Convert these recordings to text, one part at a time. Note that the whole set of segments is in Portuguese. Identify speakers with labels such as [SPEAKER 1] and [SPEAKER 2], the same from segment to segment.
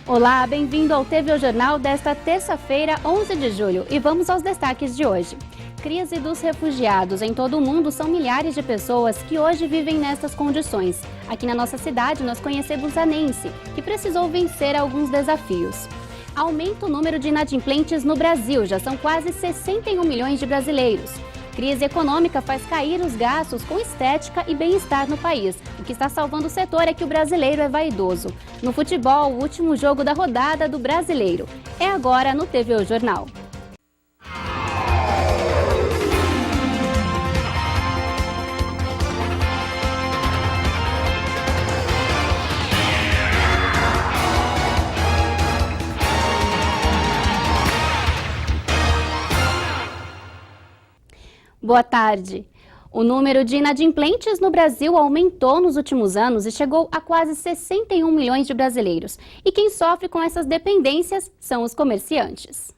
[SPEAKER 1] Olá, bem-vindo ao TV Jornal desta terça-feira, 11 de julho. E vamos aos destaques de hoje. Crise dos refugiados. Em todo o mundo, são milhares de pessoas que hoje vivem nessas condições. Aqui na nossa cidade, nós conhecemos a Nancy, que precisou vencer alguns desafios. Aumenta o número de inadimplentes no Brasil. Já são quase 61 milhões de brasileiros. Crise econômica faz cair os gastos com estética e bem-estar no país. O que está salvando o setor é que o brasileiro é vaidoso. No futebol, o último jogo da rodada do Brasileiro. É agora no TV Jornal. Boa tarde. O número de inadimplentes no Brasil aumentou nos últimos anos e chegou a quase 61 milhões de brasileiros. E quem sofre com essas dependências são os comerciantes.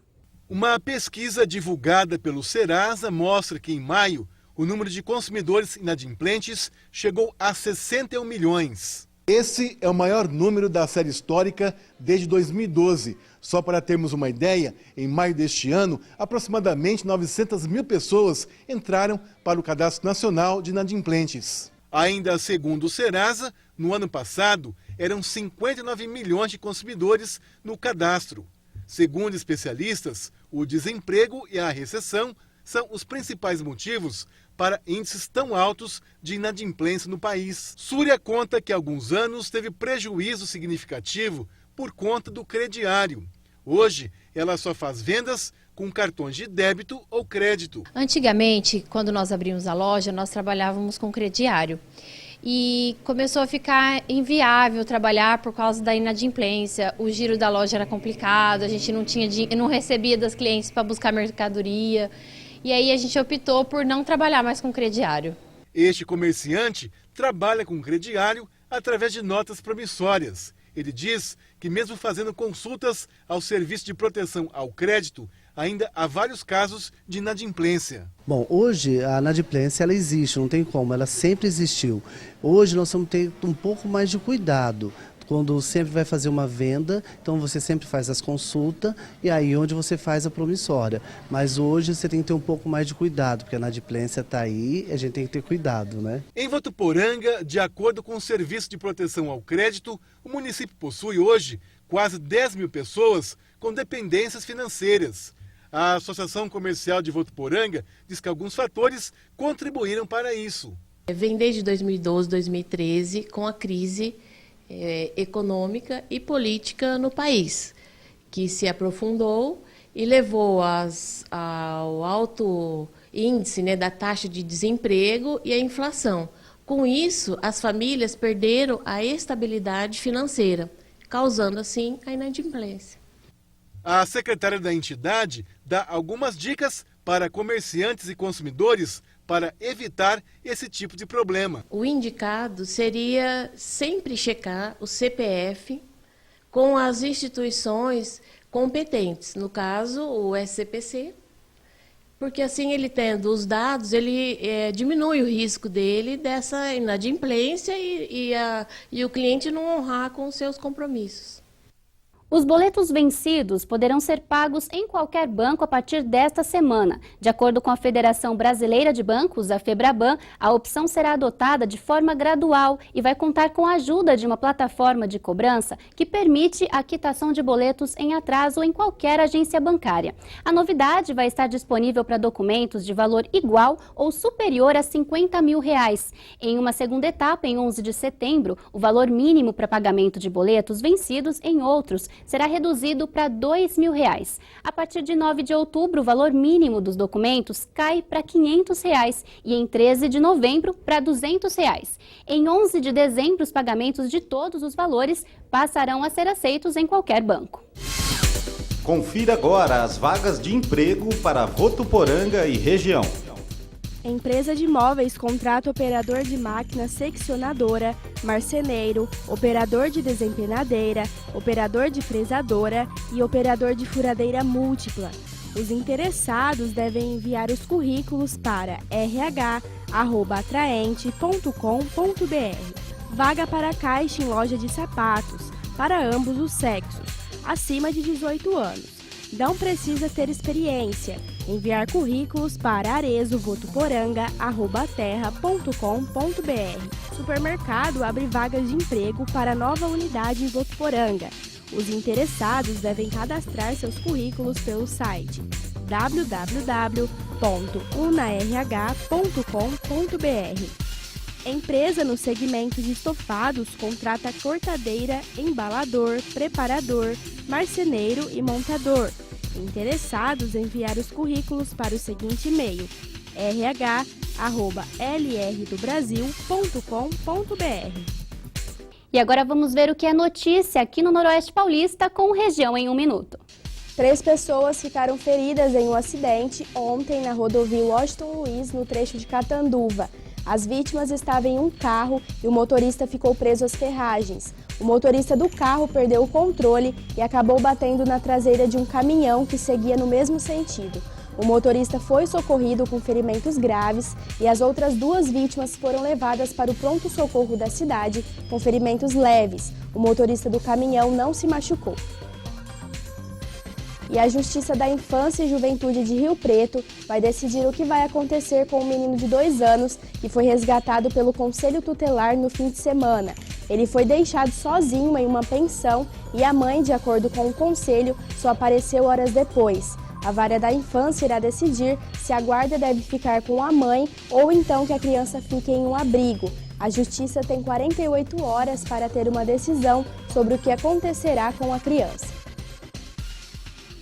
[SPEAKER 2] Uma pesquisa divulgada pelo Serasa mostra que em maio o número de consumidores inadimplentes chegou a 61 milhões. Esse é o maior número da série histórica desde 2012. Só para termos uma ideia, em maio deste ano, aproximadamente 900 mil pessoas entraram para o Cadastro Nacional de Inadimplentes. Ainda segundo o Serasa, no ano passado, eram 59 milhões de consumidores no cadastro. Segundo especialistas, o desemprego e a recessão são os principais motivos para índices tão altos de inadimplência no país. Súria conta que há alguns anos teve prejuízo significativo por conta do crediário. Hoje, ela só faz vendas com cartões de débito ou crédito.
[SPEAKER 3] Antigamente, quando nós abrimos a loja, nós trabalhávamos com crediário. E começou a ficar inviável trabalhar por causa da inadimplência. O giro da loja era complicado, a gente não recebia das clientes para buscar mercadoria. E aí a gente optou por não trabalhar mais com crediário.
[SPEAKER 2] Este comerciante trabalha com crediário através de notas promissórias. Ele diz que mesmo fazendo consultas ao Serviço de Proteção ao Crédito, ainda há vários casos de inadimplência.
[SPEAKER 4] Bom, hoje a inadimplência ela existe, não tem como, ela sempre existiu. Hoje nós temos que ter um pouco mais de cuidado. Quando sempre vai fazer uma venda, então você sempre faz as consultas e aí onde você faz a promissória. Mas hoje você tem que ter um pouco mais de cuidado, porque a inadimplência está aí e a gente tem que ter cuidado, né?
[SPEAKER 2] Em Votuporanga, de acordo com o Serviço de Proteção ao Crédito, o município possui hoje quase 10 mil pessoas com dependências financeiras. A Associação Comercial de Votuporanga diz que alguns fatores contribuíram para isso.
[SPEAKER 5] Vem desde 2012, 2013, com a crise econômica e política no país, que se aprofundou e levou ao alto índice, né, da taxa de desemprego e a inflação. Com isso, as famílias perderam a estabilidade financeira, causando assim a inadimplência.
[SPEAKER 2] A secretária da entidade dá algumas dicas para comerciantes e consumidores para evitar esse tipo de problema.
[SPEAKER 5] O indicado seria sempre checar o CPF com as instituições competentes, no caso o SCPC, porque assim ele tendo os dados, ele diminui o risco dele dessa inadimplência e o cliente não honrar com os seus compromissos.
[SPEAKER 1] Os boletos vencidos poderão ser pagos em qualquer banco a partir desta semana. De acordo com a Federação Brasileira de Bancos, a FEBRABAN, a opção será adotada de forma gradual e vai contar com a ajuda de uma plataforma de cobrança que permite a quitação de boletos em atraso em qualquer agência bancária. A novidade vai estar disponível para documentos de valor igual ou superior a R$50 mil. Em uma segunda etapa, em 11 de setembro, o valor mínimo para pagamento de boletos vencidos em outros será reduzido para R$2 mil. A partir de 9 de outubro, o valor mínimo dos documentos cai para R$500 e em 13 de novembro para R$200. Em 11 de dezembro, os pagamentos de todos os valores passarão a ser aceitos em qualquer banco.
[SPEAKER 6] Confira agora as vagas de emprego para Votuporanga e região.
[SPEAKER 7] Empresa de móveis contrata operador de máquina seccionadora, marceneiro, operador de desempenadeira, operador de fresadora e operador de furadeira múltipla. Os interessados devem enviar os currículos para rh@atraente.com.br. Vaga para caixa em loja de sapatos, para ambos os sexos. acima de 18 anos. Não precisa ter experiência. Enviar currículos para aresovotuporanga@terra.com.br. Supermercado abre vagas de emprego para nova unidade em Votuporanga. Os interessados devem cadastrar seus currículos pelo site www.unarh.com.br. Empresa no segmento de estofados contrata cortadeira, embalador, preparador, marceneiro e montador. Interessados enviar os currículos para o seguinte e-mail: rh@lrdobrasil.com.br.
[SPEAKER 1] E agora vamos ver o que é notícia aqui no Noroeste Paulista com Região em 1 Minuto.
[SPEAKER 7] 3 pessoas ficaram feridas em um acidente ontem na rodovia Washington Luiz, no trecho de Catanduva. As vítimas estavam em um carro e o motorista ficou preso às ferragens. O motorista do carro perdeu o controle e acabou batendo na traseira de um caminhão que seguia no mesmo sentido. O motorista foi socorrido com ferimentos graves e as outras 2 vítimas foram levadas para o pronto-socorro da cidade com ferimentos leves. O motorista do caminhão não se machucou. E a Justiça da Infância e Juventude de Rio Preto vai decidir o que vai acontecer com um menino de 2 anos que foi resgatado pelo Conselho Tutelar no fim de semana. Ele foi deixado sozinho em uma pensão e a mãe, de acordo com o Conselho, só apareceu horas depois. A Vara da Infância irá decidir se a guarda deve ficar com a mãe ou então que a criança fique em um abrigo. A Justiça tem 48 horas para ter uma decisão sobre o que acontecerá com a criança.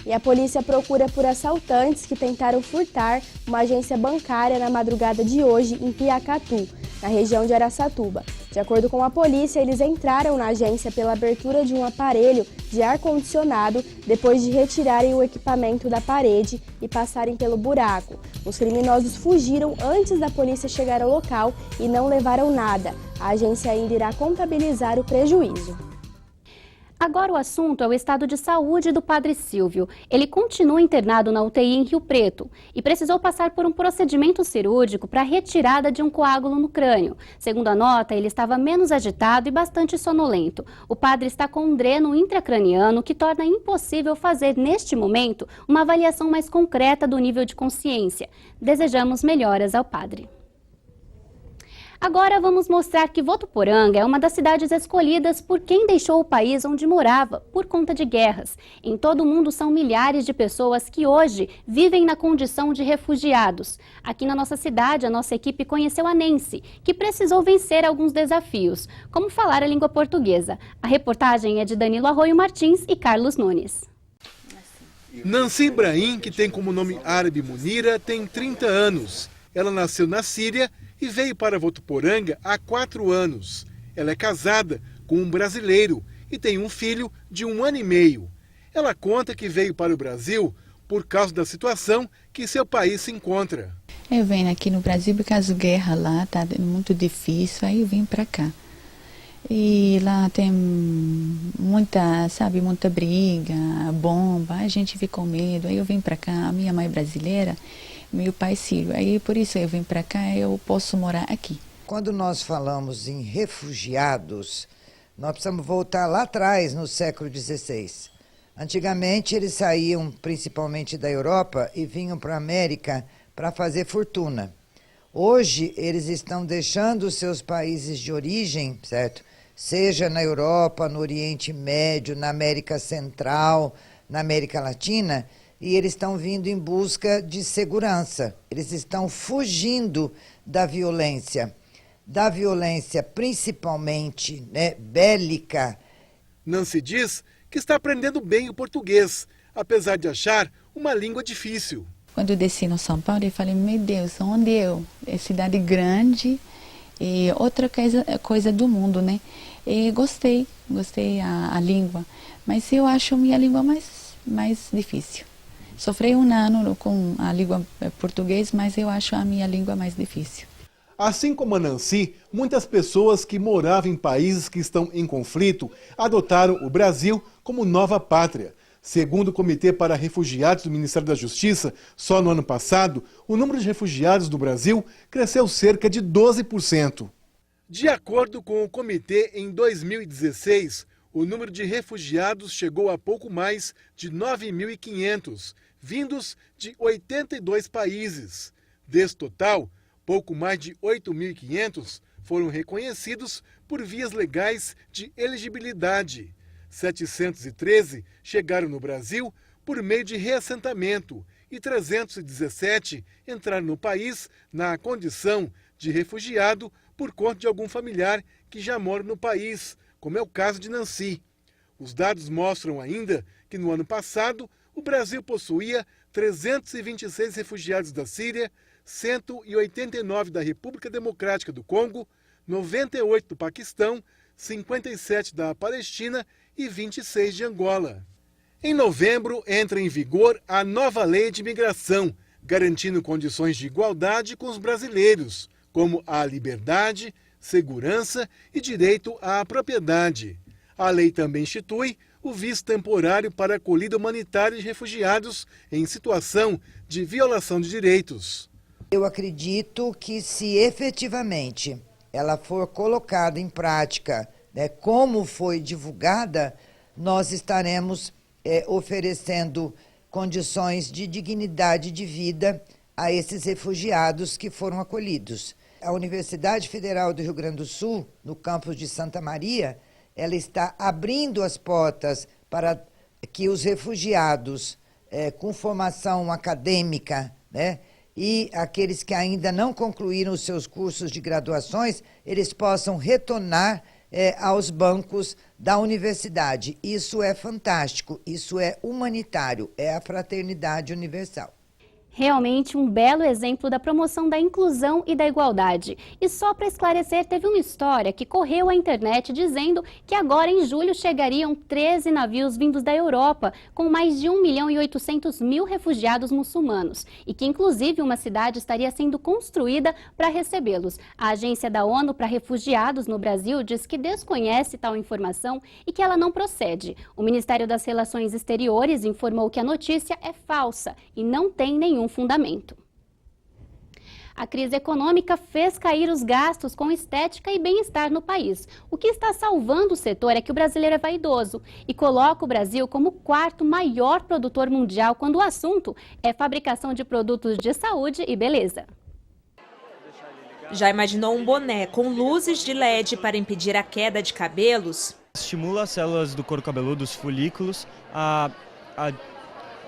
[SPEAKER 7] E a polícia procura por assaltantes que tentaram furtar uma agência bancária na madrugada de hoje em Piacatu, na região de Araçatuba. De acordo com a polícia, eles entraram na agência pela abertura de um aparelho de ar-condicionado depois de retirarem o equipamento da parede e passarem pelo buraco. Os criminosos fugiram antes da polícia chegar ao local e não levaram nada. A agência ainda irá contabilizar o prejuízo.
[SPEAKER 1] Agora o assunto é o estado de saúde do Padre Silvio. Ele continua internado na UTI em Rio Preto e precisou passar por um procedimento cirúrgico para a retirada de um coágulo no crânio. Segundo a nota, ele estava menos agitado e bastante sonolento. O padre está com um dreno intracraniano que torna impossível fazer, neste momento, uma avaliação mais concreta do nível de consciência. Desejamos melhoras ao padre. Agora vamos mostrar que Votuporanga é uma das cidades escolhidas por quem deixou o país onde morava por conta de guerras. Em todo o mundo são milhares de pessoas que hoje vivem na condição de refugiados. Aqui na nossa cidade, a nossa equipe conheceu a Nancy, que precisou vencer alguns desafios, como falar a língua portuguesa. A reportagem é de Danilo Arroio Martins e Carlos Nunes.
[SPEAKER 2] Nancy Ibrahim, que tem como nome árabe Munira, tem 30 anos. Ela nasceu na Síria e veio para Votuporanga há 4 anos. Ela é casada com um brasileiro e tem um filho de 1 ano e meio. Ela conta que veio para o Brasil por causa da situação que seu país se encontra.
[SPEAKER 8] Eu venho aqui no Brasil por causa da guerra lá, tá muito difícil, aí eu vim para cá. E lá tem muita briga, bomba, a gente ficou com medo, aí eu vim para cá, a minha mãe é brasileira, meu pai sírio, aí por isso eu vim para cá, eu posso morar aqui.
[SPEAKER 9] Quando nós falamos em refugiados, nós precisamos voltar lá atrás, no século XVI. Antigamente eles saíam principalmente da Europa e vinham para a América para fazer fortuna. Hoje eles estão deixando os seus países de origem, certo? Seja na Europa, no Oriente Médio, na América Central, na América Latina, e eles estão vindo em busca de segurança. Eles estão fugindo da violência principalmente, né, bélica.
[SPEAKER 2] Nancy diz que está aprendendo bem o português, apesar de achar uma língua difícil.
[SPEAKER 8] Quando eu desci no São Paulo, eu falei, meu Deus, onde eu? É cidade grande e outra coisa do mundo, né? E gostei a língua, mas eu acho a minha língua mais difícil. Sofri 1 ano com a língua portuguesa, mas eu acho a minha língua mais difícil.
[SPEAKER 2] Assim como a Nancy, muitas pessoas que moravam em países que estão em conflito adotaram o Brasil como nova pátria. Segundo o Comitê para Refugiados do Ministério da Justiça, só no ano passado, o número de refugiados do Brasil cresceu cerca de 12%. De acordo com o comitê, em 2016, o número de refugiados chegou a pouco mais de 9.500, vindos de 82 países. Desse total, pouco mais de 8.500 foram reconhecidos por vias legais de elegibilidade. 713 chegaram no Brasil por meio de reassentamento e 317 entraram no país na condição de refugiado por conta de algum familiar que já mora no país, como é o caso de Nancy. Os dados mostram ainda que no ano passado o Brasil possuía 326 refugiados da Síria, 189 da República Democrática do Congo, 98 do Paquistão, 57 da Palestina e 26 de Angola. Em novembro, entra em vigor a nova lei de imigração, garantindo condições de igualdade com os brasileiros, como a liberdade, segurança e direito à propriedade. A lei também institui o visto temporário para a acolhida humanitária de refugiados em situação de violação de direitos.
[SPEAKER 9] Eu acredito que, se efetivamente ela for colocada em prática, como foi divulgada, nós estaremos oferecendo condições de dignidade de vida a esses refugiados que foram acolhidos. A Universidade Federal do Rio Grande do Sul, no campus de Santa Maria, ela está abrindo as portas para que os refugiados com formação acadêmica, e aqueles que ainda não concluíram os seus cursos de graduações, eles possam retornar aos bancos da universidade. Isso é fantástico, isso é humanitário, é a fraternidade universal.
[SPEAKER 1] Realmente um belo exemplo da promoção da inclusão e da igualdade. E só para esclarecer, teve uma história que correu à internet dizendo que agora em julho chegariam 13 navios vindos da Europa, com mais de 1.800.000 refugiados muçulmanos. E que inclusive uma cidade estaria sendo construída para recebê-los. A Agência da ONU para Refugiados no Brasil diz que desconhece tal informação e que ela não procede. O Ministério das Relações Exteriores informou que a notícia é falsa e não tem nenhum fundamento. A crise econômica fez cair os gastos com estética e bem-estar no país. O que está salvando o setor é que o brasileiro é vaidoso e coloca o Brasil como o quarto maior produtor mundial quando o assunto é fabricação de produtos de saúde e beleza.
[SPEAKER 10] Já imaginou um boné com luzes de LED para impedir a queda de cabelos?
[SPEAKER 11] Estimula as células do couro cabeludo, os folículos, a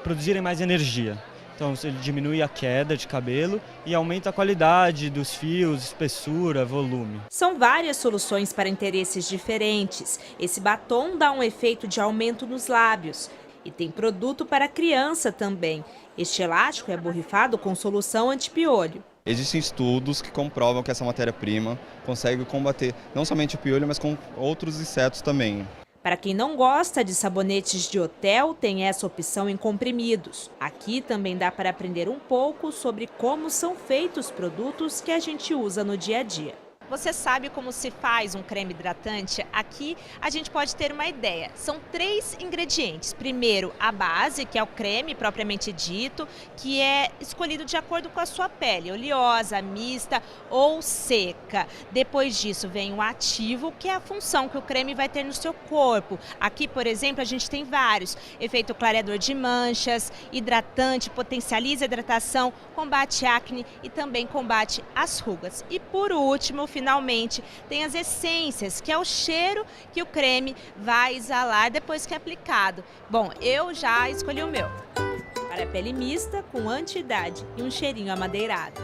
[SPEAKER 11] produzirem mais energia. Então, ele diminui a queda de cabelo e aumenta a qualidade dos fios, espessura, volume.
[SPEAKER 10] São várias soluções para interesses diferentes. Esse batom dá um efeito de aumento nos lábios. E tem produto para criança também. Este elástico é borrifado com solução anti-piolho.
[SPEAKER 12] Existem estudos que comprovam que essa matéria-prima consegue combater não somente o piolho, mas com outros insetos também.
[SPEAKER 10] Para quem não gosta de sabonetes de hotel, tem essa opção em comprimidos. Aqui também dá para aprender um pouco sobre como são feitos os produtos que a gente usa no dia a dia. Você sabe como se faz um creme hidratante? Aqui a gente pode ter uma ideia. São 3 ingredientes. Primeiro, a base, que é o creme propriamente dito, que é escolhido de acordo com a sua pele, oleosa, mista ou seca. Depois disso vem o ativo, que é a função que o creme vai ter no seu corpo. Aqui, por exemplo, a gente tem vários. Efeito clareador de manchas, hidratante, potencializa a hidratação, combate acne e também combate as rugas. E por último, finalmente, tem as essências, que é o cheiro que o creme vai exalar depois que é aplicado. Bom, eu já escolhi o meu. Para pele mista, com anti-idade e um cheirinho amadeirado.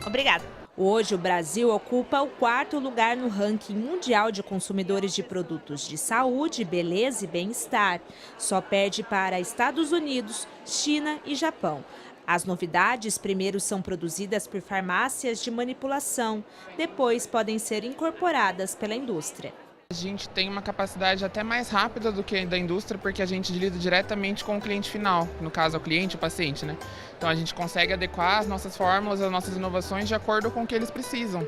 [SPEAKER 10] Obrigada! Hoje, o Brasil ocupa o 4º lugar no ranking mundial de consumidores de produtos de saúde, beleza e bem-estar. Só perde para Estados Unidos, China e Japão. As novidades primeiro são produzidas por farmácias de manipulação, depois podem ser incorporadas pela indústria.
[SPEAKER 13] A gente tem uma capacidade até mais rápida do que a da indústria, porque a gente lida diretamente com o cliente final, no caso, o cliente, o paciente, né? Então a gente consegue adequar as nossas fórmulas, as nossas inovações de acordo com o que eles precisam.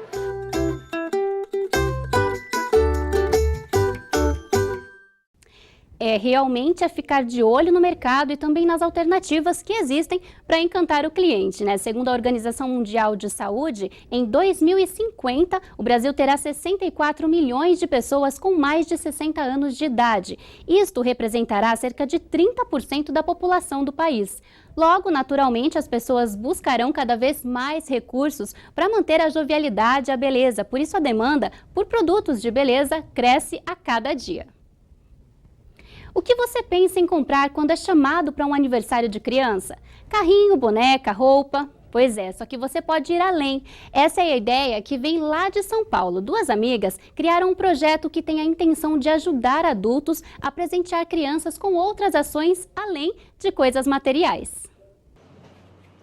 [SPEAKER 1] realmente é ficar de olho no mercado e também nas alternativas que existem para encantar o cliente, né? Segundo a Organização Mundial de Saúde, em 2050, o Brasil terá 64 milhões de pessoas com mais de 60 anos de idade. Isto representará cerca de 30% da população do país. Logo, naturalmente, as pessoas buscarão cada vez mais recursos para manter a jovialidade e a beleza. Por isso, a demanda por produtos de beleza cresce a cada dia. O que você pensa em comprar quando é chamado para um aniversário de criança? Carrinho, boneca, roupa? Pois é, só que você pode ir além. Essa é a ideia que vem lá de São Paulo. Duas amigas criaram um projeto que tem a intenção de ajudar adultos a presentear crianças com outras ações além de coisas materiais.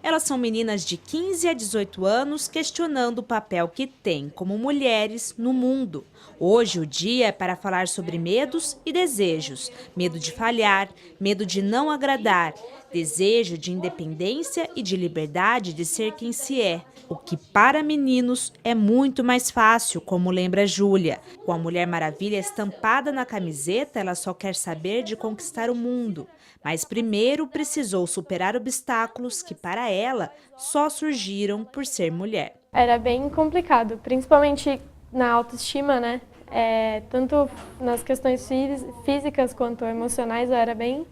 [SPEAKER 10] Elas são meninas de 15 a 18 anos questionando o papel que têm como mulheres no mundo. Hoje o dia é para falar sobre medos e desejos. Medo de falhar, medo de não agradar, desejo de independência e de liberdade de ser quem se é. O que para meninos é muito mais fácil, como lembra Júlia. Com a Mulher Maravilha estampada na camiseta, ela só quer saber de conquistar o mundo. Mas primeiro precisou superar obstáculos que para ela só surgiram por ser mulher.
[SPEAKER 14] Era bem complicado, principalmente na autoestima, né? Tanto nas questões físicas quanto emocionais, eu era bem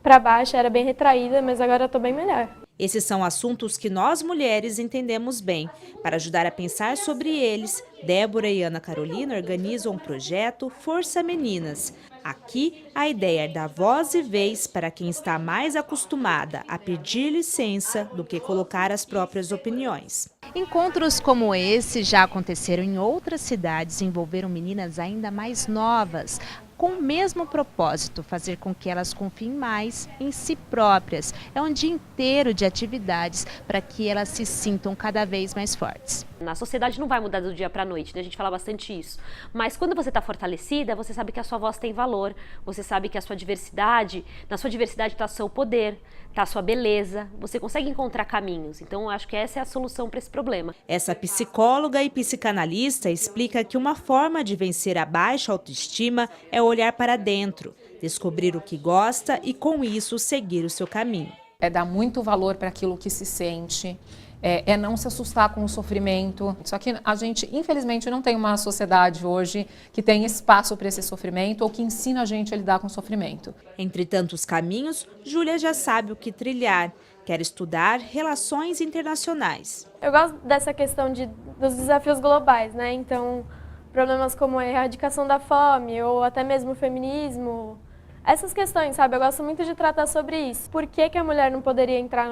[SPEAKER 14] para baixo, era bem retraída, mas agora eu tô bem melhor.
[SPEAKER 10] Esses são assuntos que nós mulheres entendemos bem. Para ajudar a pensar sobre eles, Débora e Ana Carolina organizam um projeto Força Meninas. Aqui, a ideia é dar voz e vez para quem está mais acostumada a pedir licença do que colocar as próprias opiniões.
[SPEAKER 15] Encontros como esse já aconteceram em outras cidades e envolveram meninas ainda mais novas, com o mesmo propósito, fazer com que elas confiem mais em si próprias. É um dia inteiro de atividades para que elas se sintam cada vez mais fortes.
[SPEAKER 16] A sociedade não vai mudar do dia para a noite, né? A gente fala bastante isso. Mas quando você está fortalecida, você sabe que a sua voz tem valor, você sabe que a sua diversidade, na sua diversidade está o seu poder, está a sua beleza, você consegue encontrar caminhos. Então, eu acho que essa é a solução para esse problema.
[SPEAKER 10] Essa psicóloga e psicanalista explica que uma forma de vencer a baixa autoestima é olhar para dentro, descobrir o que gosta e, com isso, seguir o seu caminho.
[SPEAKER 17] É dar muito valor para aquilo que se sente, é não se assustar com o sofrimento. Só que a gente, infelizmente, não tem uma sociedade hoje que tem espaço para esse sofrimento ou que ensina a gente a lidar com o sofrimento.
[SPEAKER 10] Entre tantos caminhos, Júlia já sabe o que trilhar. Quer estudar relações internacionais.
[SPEAKER 14] Eu gosto dessa questão dos desafios globais, né? Então, problemas como a erradicação da fome ou até mesmo o feminismo. Essas questões, sabe? Eu gosto muito de tratar sobre isso. Por que a mulher não poderia entrar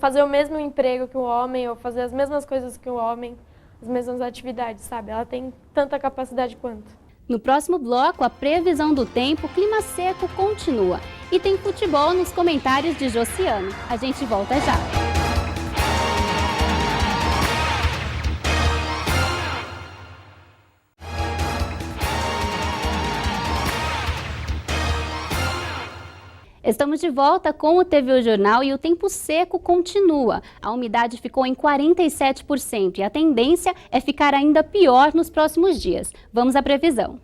[SPEAKER 14] fazer o mesmo emprego que o homem ou fazer as mesmas coisas que o homem, as mesmas atividades, sabe? Ela tem tanta capacidade quanto.
[SPEAKER 1] No próximo bloco, a previsão do tempo, o clima seco continua. E tem futebol nos comentários de Josiano. A gente volta já. Estamos de volta com o TV Jornal e o tempo seco continua. A umidade ficou em 47% e a tendência é ficar ainda pior nos próximos dias. Vamos à previsão.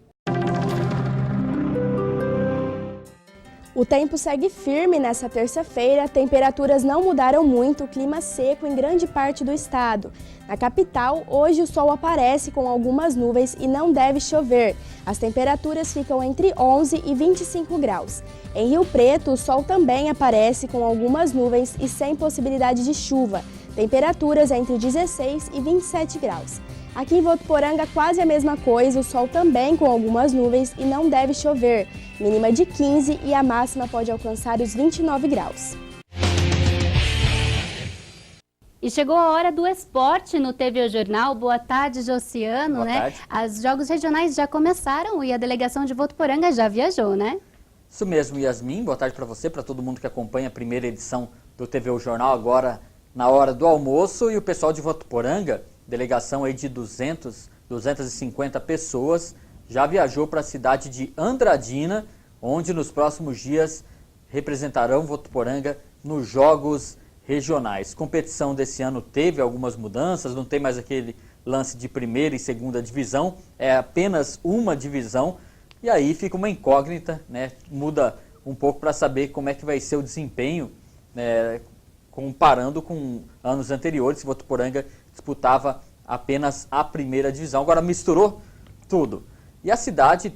[SPEAKER 7] O tempo segue firme nessa terça-feira, temperaturas não mudaram muito, clima seco em grande parte do estado. Na capital, hoje o sol aparece com algumas nuvens e não deve chover. As temperaturas ficam entre 11 e 25 graus. Em Rio Preto, o sol também aparece com algumas nuvens e sem possibilidade de chuva. Temperaturas entre 16 e 27 graus. Aqui em Votuporanga, quase a mesma coisa, o sol também com algumas nuvens e não deve chover. Mínima de 15 e a máxima pode alcançar os 29 graus.
[SPEAKER 1] E chegou a hora do esporte no TV Jornal. Boa tarde, Josiano.
[SPEAKER 18] Boa tarde.
[SPEAKER 1] Os jogos regionais já começaram e a delegação de Votuporanga já viajou, né?
[SPEAKER 18] Isso mesmo, Yasmin. Boa tarde para você, para todo mundo que acompanha a primeira edição do TV Jornal agora na hora do almoço. E o pessoal de Votuporanga, delegação aí de 250 pessoas, já viajou para a cidade de Andradina, onde nos próximos dias representarão Votuporanga nos Jogos Regionais. Competição desse ano teve algumas mudanças, não tem mais aquele lance de primeira e segunda divisão, é apenas uma divisão. E aí fica uma incógnita, né? Muda um pouco para saber como é que vai ser o desempenho, né? Comparando com anos anteriores, que Votuporanga disputava apenas a primeira divisão. Agora misturou tudo. E a cidade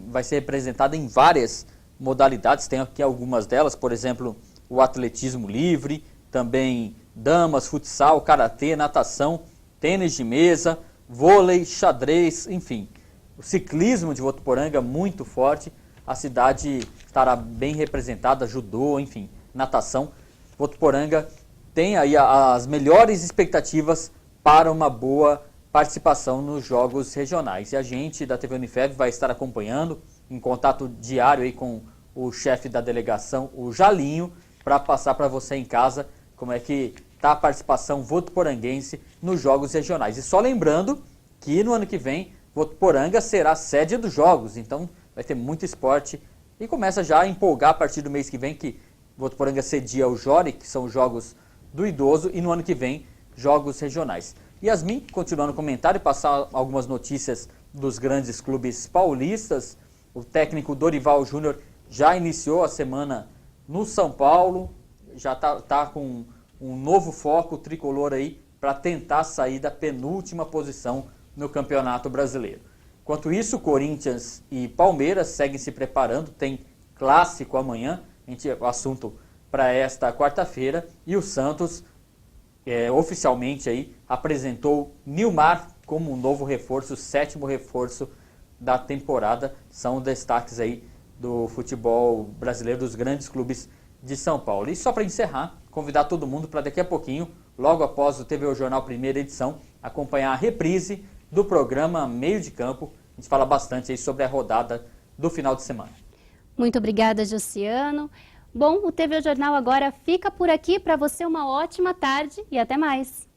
[SPEAKER 18] vai ser representada em várias modalidades, tem aqui algumas delas, por exemplo, o atletismo livre, também damas, futsal, karatê, natação, tênis de mesa, vôlei, xadrez, enfim. O ciclismo de Votuporanga muito forte, a cidade estará bem representada, judô, enfim, natação. Votuporanga tem aí as melhores expectativas para uma boa participação nos jogos regionais. E a gente da TV Unifev vai estar acompanhando, em contato diário aí com o chefe da delegação, o Jalinho, para passar para você em casa como é que está a participação votuporanguense nos jogos regionais. E só lembrando que no ano que vem Votuporanga será sede dos jogos, então vai ter muito esporte e começa já a empolgar a partir do mês que vem, que Votuporanga cedia o Jori, que são os jogos do idoso, e no ano que vem jogos regionais. Yasmin, continuando o comentário e passar algumas notícias dos grandes clubes paulistas. O técnico Dorival Júnior já iniciou a semana no São Paulo, já tá com um novo foco tricolor aí para tentar sair da penúltima posição no Campeonato Brasileiro. Enquanto isso, Corinthians e Palmeiras seguem se preparando, tem clássico amanhã, o assunto para esta quarta-feira, e o Santos oficialmente aí apresentou Nilmar como um novo reforço, o 7º reforço da temporada. São destaques aí do futebol brasileiro, dos grandes clubes de São Paulo. E só para encerrar, convidar todo mundo para daqui a pouquinho, logo após o TV Jornal primeira edição, acompanhar a reprise do programa Meio de Campo. A gente fala bastante aí sobre a rodada do final de semana.
[SPEAKER 1] Muito obrigada, Josiano. Bom, o TV Jornal agora fica por aqui. Para você, uma ótima tarde e até mais.